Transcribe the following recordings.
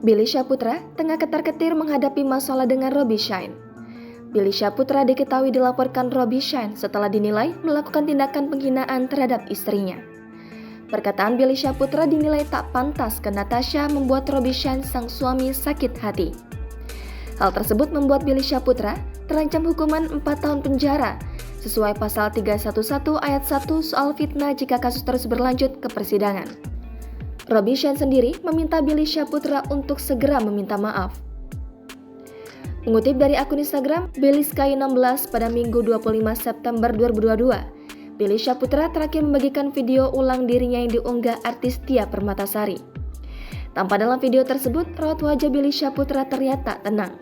Billy Syahputra tengah ketar-ketir menghadapi masalah dengan Robby Shine. Billy Syahputra diketahui dilaporkan Robby Shine setelah dinilai melakukan tindakan penghinaan terhadap istrinya. Perkataan Billy Syahputra dinilai tak pantas ke Natasha membuat Robby Shine sang suami sakit hati. Hal tersebut membuat Billy Syahputra terancam hukuman 4 tahun penjara sesuai pasal 311 ayat 1 soal fitnah jika kasus terus berlanjut ke persidangan. Robby Shine sendiri meminta Billy Syahputra untuk segera meminta maaf. Mengutip dari akun Instagram Billy Sky 16 pada Minggu 25 September 2022, Billy Syahputra terakhir membagikan video ulang dirinya yang diunggah artis Tia Permatasari. Tampak dalam video tersebut, raut wajah Billy Syahputra terlihat tak tenang.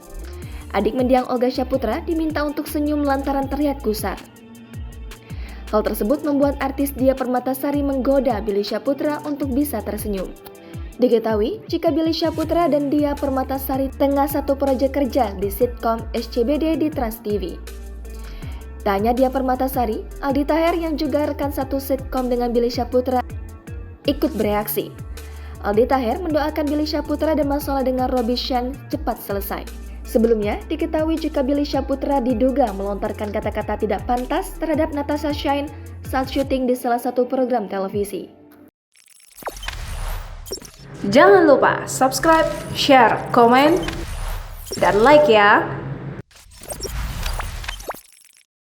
Adik mendiang Olga Syahputra diminta untuk senyum lantaran terlihat gusar. Hal tersebut membuat artis Tia Permatasari menggoda Billy Syahputra untuk bisa tersenyum. Diketahui jika Billy Syahputra dan Tia Permatasari tengah satu proyek kerja di sitkom SCBD di Trans TV. Tak hanya Tia Permatasari, Aldi Taher yang juga rekan satu sitkom dengan Billy Syahputra ikut bereaksi. Aldi Taher mendoakan Billy Syahputra dan masalah dengan Robby Shine cepat selesai. Sebelumnya, diketahui jika Billy Syahputra diduga melontarkan kata-kata tidak pantas terhadap Natasha Shine saat syuting di salah satu program televisi. Jangan lupa subscribe, share, komen, dan like ya!